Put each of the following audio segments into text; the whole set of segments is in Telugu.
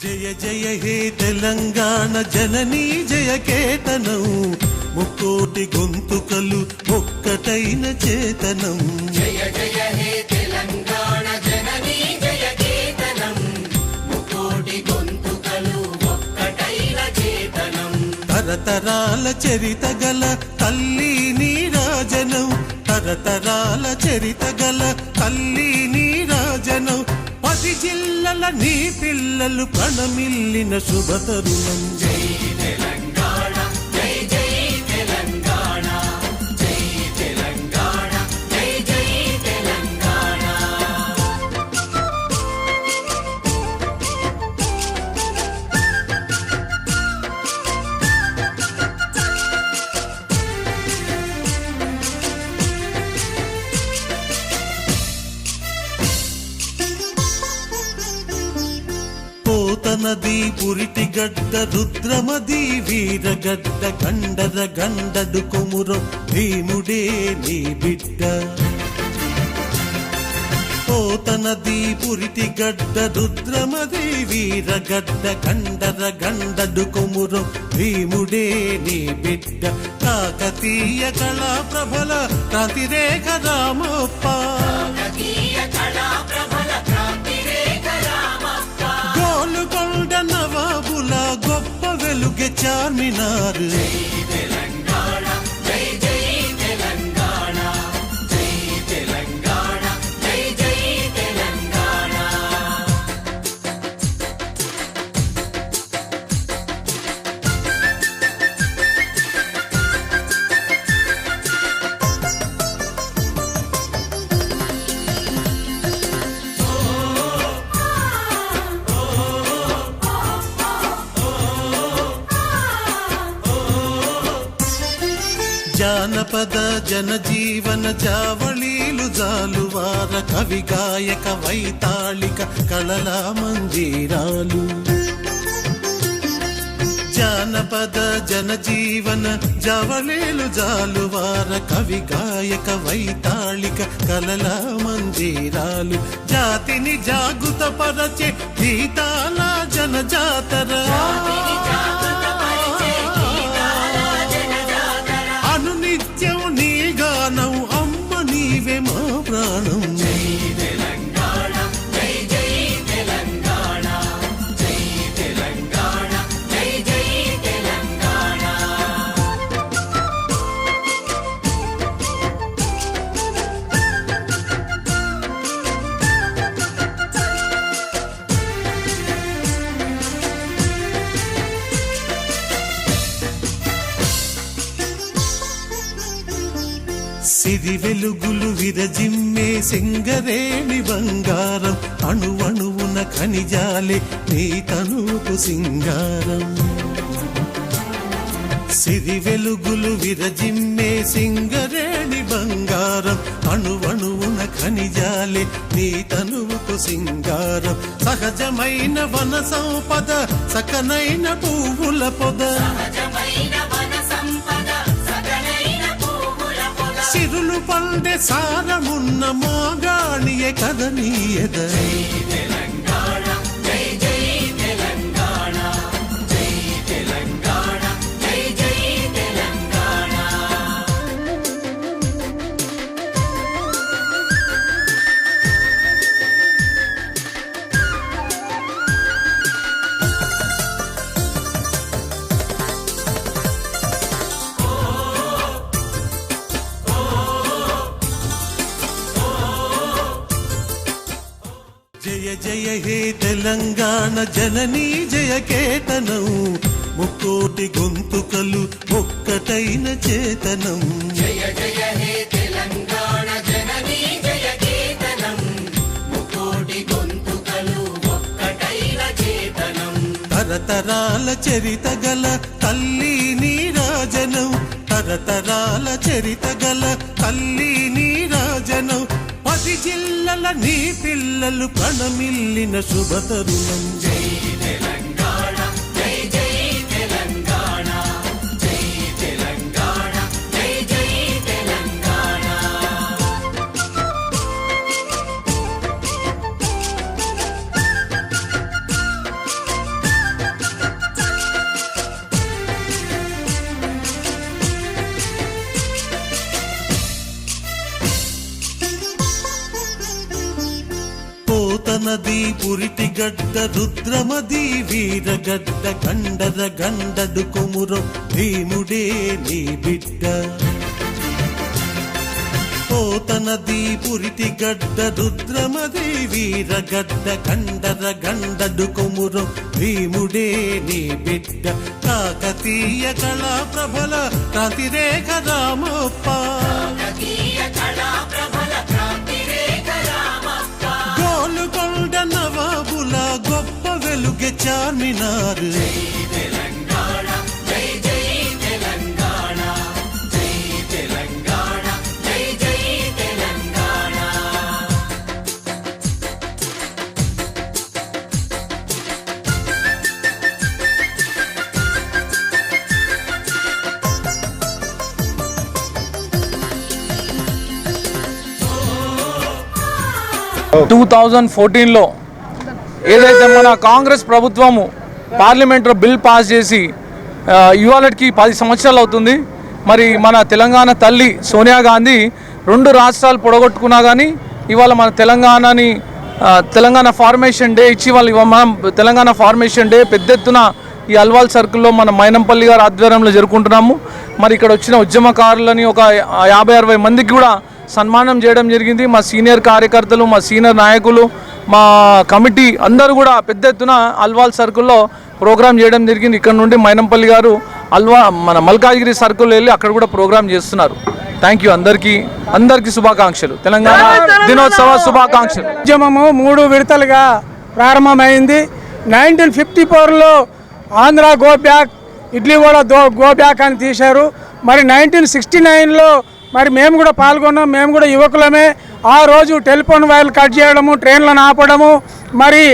జయ జయ హే తెలంగాణ జననీ జయ కేతనం, ముక్కోటి గొంతుకలు ఒక్కటైన చేతనం. జయ జయ హే తెలంగాణ జననీ జయ కేతనం, ముక్కోటి గొంతుకలు ఒక్కటైన చేతనం. తరతరాల చరిత గల తల్లి నీరాజనం, తరతరాల చరిత గల తల్లి నీరాజనం. 10 జిల్లల నీ పిల్లలు ప్రణమిల్లిన శుభతరుణం. జై తెలంగాణ జై జై తెలంగాణ, జై తెలంగాణ జై జై తెలంగాణ. పోతనది పురిటి గడ్డ రుద్రమది వీరగడ్డ, గండర గండడు కొమురం భీముడే నీ బిడ్డ. పోతనది పురిటి గడ్డ రుద్రమది వీరగడ్డ, గండర గండడు కొమురం భీముడే నీ బిడ్డ. కాకతీయ కళా ప్రభల క్రాంతిరేఖ రామప్ప, కాకతీయ కళా ప్రభల క్రాంతిరేఖ రామప్ప. గోలుకొండ నవాబుల గొప్ప వెలుగె చార్మినార్. జై తెలంగాణ జై జై తెలంగాణ, జై తెలంగాణ జై జై తెలంగాణ. జానపద జనజీవన జావళీలు జాలువార, కవి గాయక వైతాళిక కళల మందిరాలు. జానపద జనజీవన జావళీలు జాలువార, కవి గాయక వైతాళిక కళల మందిరాలు. జాతిని జాగృత పరచే గీతాల జనజాతర, అనునిత్యం నీ గానం అమ్మ నీవే మా ప్రాణం. జై తెలంగాణ జై జై తెలంగాణ, జై తెలంగాణ జై జై తెలంగాణ. సిరి వెలుగులు విరజిమ్మే సింగరేణి బంగారం, అణువణువున ఖనిజాలే నీ తనుకు సింగారం. సిరి వెలుగులు విరజిమ్మే సింగరేణి బంగారం, అణువణువున ఖనిజాలే నీ తనువుకు సింగారం. సహజమైన వన సంపద, సకనైన పువ్వుల పొద, సహజమైన వన సంపద, సకలైన పువ్వుల పొద. సిరులు పండే సారమున్న మోగాణియే కథ నీయద. జై తెలంగాణ జై జై తెలంగాణ, జై తెలంగాణ జై జై తెలంగాణ. జయ జయ హే తెలంగాణ జననీ జయ కేతనం, ముక్కోటి గొంతుకలు ఒక్కటైన చేతనం. జయ జయ హే తెలంగాణ జననీ జయ కేతనం, ముక్కోటి గొంతుకలు ఒక్కటైన చేతనం. తరతరాల చరిత గల తల్లి నీరాజనం, తరతరాల చరిత గల తల్లి నీరాజనం. 10 జిల్లల నీ పిల్లలు ప్రణమిల్లిన శుభతరుణం. జై తెలంగాణ జై జై తెలంగాణ, జై తెలంగాణ జై జై తెలంగాణ. నది పురిటి గడ్డ రుద్రమది వీరగడ్డ గండర గండడు కొమురం భీముడే నీ బిడ్డ పోత నది పురిటి గడ్డ రుద్రమది వీరగడ్డ గండర గండడు కొమురం భీముడే నీ బిడ్డ కాకతీయ కళా ప్రభల క్రాంతిరేఖ రామప్ప గోలుకొండ నవాబుల గొప్ప వెలుగె చార్మినార్ లో ఏదైతే మన కాంగ్రెస్ ప్రభుత్వము పార్లమెంట్లో బిల్ పాస్ చేసి ఇవాళకి 10 సంవత్సరాలు అవుతుంది. మరి మన తెలంగాణ తల్లి సోనియా గాంధీ 2 రాష్ట్రాలు పొడగొట్టుకున్నా కానీ ఇవాళ మన తెలంగాణ ఫార్మేషన్ డే ఇచ్చి మనం తెలంగాణ ఫార్మేషన్ డే పెద్ద ఎత్తున ఈ అల్వాల్ సర్కిల్లో మన మైనంపల్లి గారి ఆధ్వర్యంలో జరుపుకుంటున్నాము. మరి ఇక్కడ వచ్చిన ఉద్యమకారులని ఒక 50-60 మందికి కూడా సన్మానం చేయడం జరిగింది. మా సీనియర్ కార్యకర్తలు, మా సీనియర్ నాయకులు, మా కమిటీ అందరూ కూడా పెద్ద ఎత్తున అల్వాల్ సర్కిల్లో ప్రోగ్రాం చేయడం జరిగింది. ఇక్కడ నుండి మైనంపల్లి గారు మన మల్కాజ్గిరి సర్కిల్ వెళ్ళి అక్కడ కూడా ప్రోగ్రాం చేస్తున్నారు. థ్యాంక్ యూ అందరికీ శుభాకాంక్షలు. తెలంగాణ దినోత్సవ శుభాకాంక్షలు. ఉద్యమము 3 విడతలుగా ప్రారంభమైంది. 1954లో ఆంధ్ర గో బ్యాక్, ఇడ్లీ కూడా గో బ్యాక్ అని తీశారు. మరి 1969లో మరి మేము కూడా పాల్గొన్నాం. మేము కూడా యువకులమే. ఆ రోజు టెలిఫోన్ వైర్లు కట్ చేయడము, ట్రైన్లను ఆపడము, మరి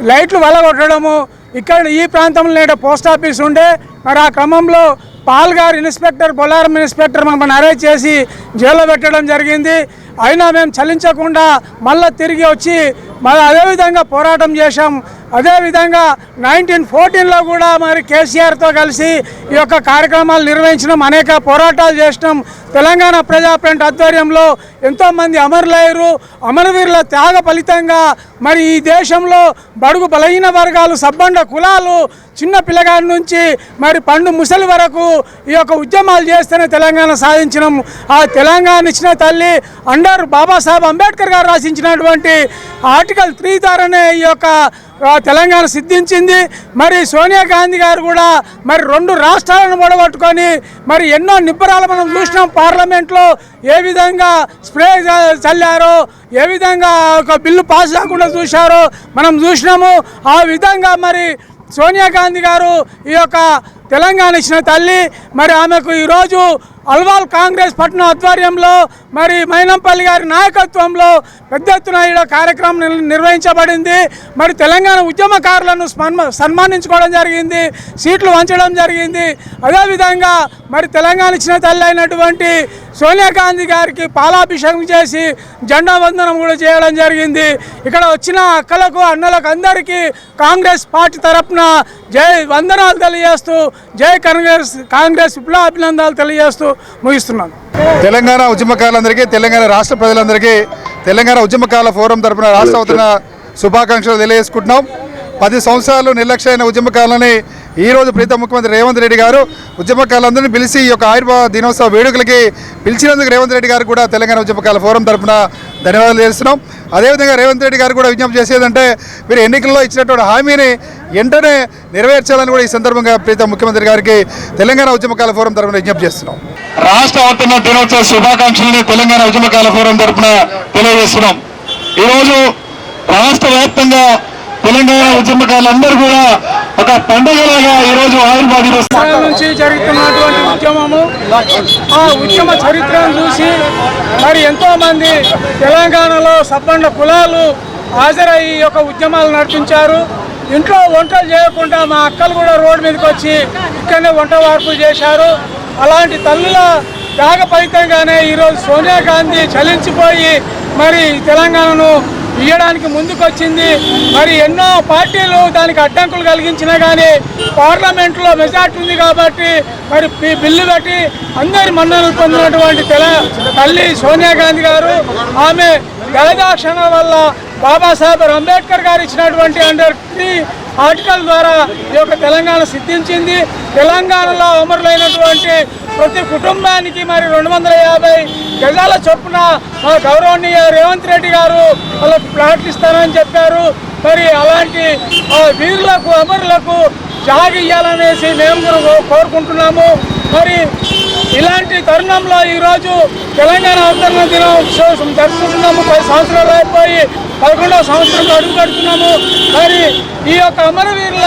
లైట్లు వెలగొట్టడము. ఇక్కడ ఈ ప్రాంతంలో నేట పోస్ట్ ఆఫీస్ ఉండే. మరి ఆ క్రమంలో పాల్గార్ ఇన్స్పెక్టర్, బొల్లారం ఇన్స్పెక్టర్ మమ్మల్ని అరెస్ట్ చేసి జైల్లో పెట్టడం జరిగింది. అయినా మేము చలించకుండా మళ్ళీ తిరిగి వచ్చి మరి అదేవిధంగా పోరాటం చేశాం. అదేవిధంగా 1914లో కూడా మరి కేసీఆర్తో కలిసి ఈ యొక్క కార్యక్రమాలు నిర్వహించడం, అనేక పోరాటాలు చేసినాం. తెలంగాణ ప్రజాఫ్రంట్ ఆధ్వర్యంలో ఎంతోమంది అమరులయ్యారు. అమరవీరుల త్యాగ ఫలితంగా మరి ఈ దేశంలో బడుగు బలహీన వర్గాలు, సబ్బండ కులాలు, చిన్న పిల్లగాడి నుంచి మరి పండు ముసలి వరకు ఈ యొక్క ఉద్యమాలు చేస్తేనే తెలంగాణ సాధించినాం. ఆ తెలంగాణ ఇచ్చిన తల్లి అండర్ బాబాసాహెబ్ అంబేద్కర్ గారు రాసించినటువంటి ఆర్టికల్ 3 ద్వారానే ఈ యొక్క తెలంగాణ సిద్ధించింది. మరి సోనియా గాంధీ గారు కూడా మరి 2 రాష్ట్రాలను మొడగొట్టుకొని మరి ఎన్నో నిబ్బరాలు మనం చూసినాం. పార్లమెంట్లో ఏ విధంగా స్ప్రే చల్లారో, ఏ విధంగా ఒక బిల్లు పాస్ కాకుండా చూశారో మనం చూసినాము. ఆ విధంగా మరి సోనియా గాంధీ గారు ఈ యొక్క తెలంగాణ ఇచ్చిన తల్లి. మరి ఆమెకు ఈరోజు అల్వాల్ కాంగ్రెస్ పట్టణ ఆధ్వర్యంలో మరి మైనంపల్లి గారి నాయకత్వంలో పెద్ద ఎత్తున ఈ కార్యక్రమం నిర్వహించబడింది. మరి తెలంగాణ ఉద్యమకారులను సన్మానించుకోవడం జరిగింది, సీట్లు వంచడం జరిగింది. అదేవిధంగా మరి తెలంగాణ ఇచ్చిన తల్లి అయినటువంటి సోనియా గాంధీ గారికి పాలాభిషేకం చేసి జెండా వందనం కూడా చేయడం జరిగింది. ఇక్కడ వచ్చిన అక్కలకు, అన్నలకు అందరికీ కాంగ్రెస్ పార్టీ తరఫున జై వందనాలు తెలియజేస్తూ, జై కాంగ్రెస్ విప్లవ అభినందనలు తెలియజేస్తూ ముగిస్తున్నాను. తెలంగాణ ఉద్యమకారులందరికీ, తెలంగాణ రాష్ట్ర ప్రజలందరికీ తెలంగాణ ఉద్యమకారుల ఫోరం తరఫున రాష్ట్ర అవుతున్న శుభాకాంక్షలు తెలియజేసుకుంటున్నాం. 10 సంవత్సరాలు నిర్లక్ష్యమైన ఉద్యమకారులని ఈరోజు ప్రీతం ముఖ్యమంత్రి రేవంత్ రెడ్డి గారు ఉద్యమకారులందరినీ పిలిచి ఈ యొక్క ఆయుర్వేద దినోత్సవ వేడుకలకి పిలిచినందుకు రేవంత్ రెడ్డి గారు కూడా తెలంగాణ ఉద్యమకారుల ఫోరం తరఫున ధన్యవాదాలు చేస్తున్నాం. అదేవిధంగా రేవంత్ రెడ్డి గారు కూడా విజ్ఞప్తి చేసేదంటే మీరు ఎన్నికల్లో ఇచ్చినటువంటి హామీని వెంటనే నెరవేర్చాలని కూడా ఈ సందర్భంగా ప్రీతం ముఖ్యమంత్రి గారికి తెలంగాణ ఉద్యమకారుల ఫోరం తరఫున విజ్ఞప్తి చేస్తున్నాం. రాష్ట్ర అవుతున్న దినోత్సవ శుభాకాంక్షలని తెలంగాణ ఉద్యమకారుల ఫోరం తరఫున తెలియజేస్తున్నాం. ఈరోజు రాష్ట్ర వ్యాప్తంగా తెలంగాణ ఉద్యమకారులందరూ కూడా ఒక పండుగలాగా ఈరోజు ఆవిర్భావం నుంచి జరుగుతున్నటువంటి ఉద్యమము, ఆ ఉద్యమ చరిత్రను చూసి మరి ఎంతోమంది తెలంగాణలో సబ్బండ కులాలు హాజరయ్యి ఈ యొక్క ఉద్యమాలు నడిపించారు. ఇంట్లో వంటలు చేయకుండా మా అక్కలు కూడా రోడ్డు మీదకి వచ్చి ఇక్కడనే వంట వార్పులు చేశారు. అలాంటి తల్లుల త్యాగ ఫలితంగానే ఈరోజు సోనియా గాంధీ చలించిపోయి మరి తెలంగాణను ఇవ్వడానికి ముందుకొచ్చింది. మరి ఎన్నో పార్టీలు దానికి అడ్డంకులు కలిగించినా కానీ పార్లమెంట్లో మెజార్టీ ఉంది కాబట్టి మరి బిల్లు పెట్టి అందరి మన్ననలు పొందినటువంటి తల్లి సోనియా గాంధీ గారు, ఆమె గలదాక్షణ వల్ల బాబాసాహెబ్ అంబేద్కర్ గారు ఇచ్చినటువంటి అండర్ 3 ఆర్టికల్ ద్వారా ఈ యొక్క తెలంగాణ సిద్ధించింది. తెలంగాణలో అమరులైనటువంటి ప్రతి కుటుంబానికి మరి 250 గజాల చొప్పున మా గౌరవనీయ రేవంత్ రెడ్డి గారు వాళ్ళకు ప్లాట్లు ఇస్తారని చెప్పారు. మరి అలాంటి వీరులకు అమరులకు జాగ ఇయ్యాలనేసి మేము కూడా కోరుకుంటున్నాము. మరి ఇలాంటి తరుణంలో ఈరోజు తెలంగాణ అవతరణ దినోత్సవం జరుపుకుంటున్నాము. 10 సంవత్సరాలు అయిపోయి 11వ సంవత్సరంలో అడుగు పెడుతున్నాము. మరి ఈ యొక్క అమరవీరుల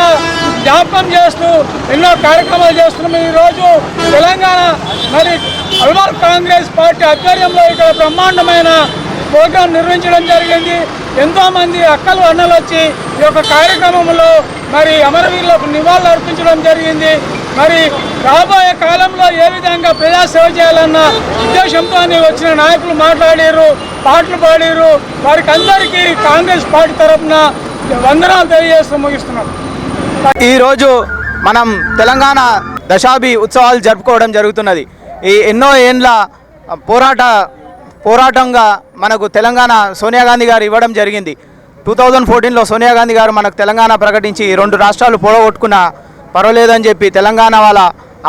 జ్ఞాపకం చేస్తూ ఎన్నో కార్యక్రమాలు చేస్తున్నాము. ఈరోజు తెలంగాణ మరి అల్వాల్ కాంగ్రెస్ పార్టీ ఆధ్వర్యంలో ఇక్కడ బ్రహ్మాండమైన ప్రోగ్రాం నిర్వహించడం జరిగింది. ఎంతోమంది అక్కలు అన్నలు వచ్చి ఈ యొక్క కార్యక్రమంలో మరి అమరవీరులకు నివాళులు అర్పించడం జరిగింది. మరి రాబోయే కాలంలో ఏ విధంగా ప్రజాసేవ చేయాలన్న ఉద్దేశంతో వచ్చిన నాయకులు మాట్లాడారు, పాటలు పాడారు. వారికి అందరికీ కాంగ్రెస్ పార్టీ తరఫున వందనాలు తెలియజేస్తూ ముగిస్తున్నాం. ఈరోజు మనం తెలంగాణ దశాబ్ది ఉత్సవాలు జరుపుకోవడం జరుగుతున్నది. ఈ ఎన్నో ఏండ్ల పోరాటంగా మనకు తెలంగాణ సోనియా గాంధీ గారు ఇవ్వడం జరిగింది. 2014లో సోనియా గాంధీ గారు మనకు తెలంగాణ ప్రకటించి 2 రాష్ట్రాలు పొడగొట్టుకున్నా పర్వాలేదని చెప్పి తెలంగాణ వాళ్ళ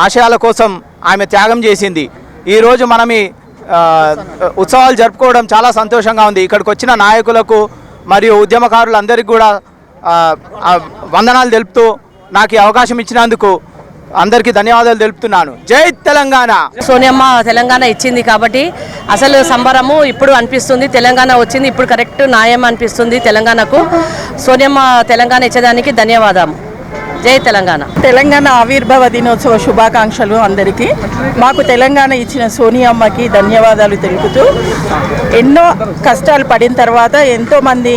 ఆశయాల కోసం ఆమె త్యాగం చేసింది. ఈరోజు మనం ఈ ఉత్సవాలు జరుపుకోవడం చాలా సంతోషంగా ఉంది. ఇక్కడికి వచ్చిన నాయకులకు మరియు ఉద్యమకారులందరికీ కూడా వందనాలు తెలుపుతూ నాకు ఈ అవకాశం ఇచ్చినందుకు అందరికీ ధన్యవాదాలు తెలుపుతున్నాను. జై తెలంగాణ. సోనియమ్మ తెలంగాణ ఇచ్చింది కాబట్టి అసలు సంబరము ఇప్పుడు అనిపిస్తుంది. తెలంగాణ వచ్చింది ఇప్పుడు కరెక్ట్ న్యాయం అనిపిస్తుంది తెలంగాణకు. సోనియమ్మ తెలంగాణ ఇచ్చేదానికి ధన్యవాదాలు. జై తెలంగాణ. తెలంగాణ ఆవిర్భావ దినోత్సవ శుభాకాంక్షలు అందరికీ. మాకు తెలంగాణ ఇచ్చిన సోనియమ్మకి ధన్యవాదాలు తెలుపుతూ, ఎన్నో కష్టాలు పడిన తర్వాత ఎంతోమంది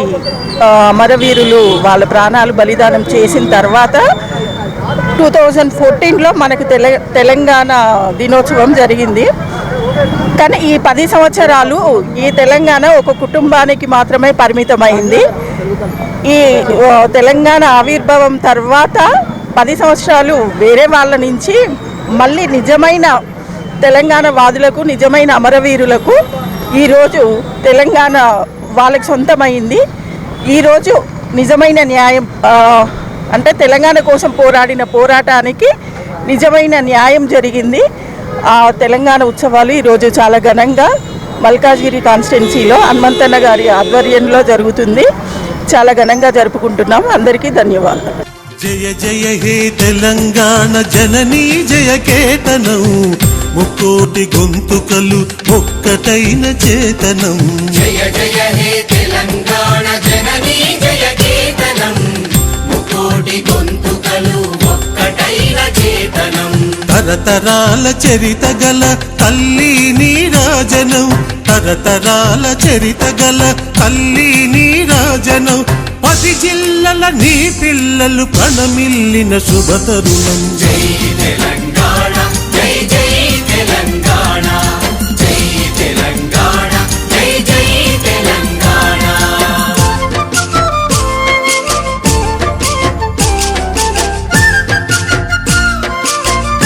అమరవీరులు వాళ్ళ ప్రాణాలు బలిదానం చేసిన తర్వాత 2014లో మనకు తెలంగాణ దినోత్సవం జరిగింది. కానీ ఈ 10 సంవత్సరాలు ఈ తెలంగాణ ఒక కుటుంబానికి మాత్రమే పరిమితమైంది. ఈ తెలంగాణ ఆవిర్భావం తర్వాత 10 సంవత్సరాలు వేరే వాళ్ళ నుంచి మళ్ళీ నిజమైన తెలంగాణ వాదులకు, నిజమైన అమరవీరులకు ఈరోజు తెలంగాణ వాళ్ళకి సొంతమైంది. ఈరోజు నిజమైన న్యాయం అంటే తెలంగాణ కోసం పోరాడిన పోరాటానికి నిజమైన న్యాయం జరిగింది. ఆ తెలంగాణ ఉత్సవాలు ఈరోజు చాలా ఘనంగా మల్కాజ్గిరి కాన్స్టిట్యున్సీలో హనుమంతన్న గారి ఆధ్వర్యంలో జరుగుతుంది. చాలా ఘనంగా జరుపుకుంటున్నాం. అందరికీ ధన్యవాదాలు. జయ జయ హే తెలంగాణ జననీ జయ కేతనం, ముక్కోటి గొంతుకలు ఒక్కటైన చేతనం. జయ జయ హే తెలంగాణ జననీ జయ కేతనం, ముకోటి గొంతుకలు ఒక్కటైన చేతనం. తరతరాల చరిత గల తల్లి నీరాజనం, తరతరాల చరిత గల తల్లి నీరాజనం. 10 జిల్లల నీ పిల్లలు ప్రణమిల్లిన శుభతరుణం. జై తెలంగాణ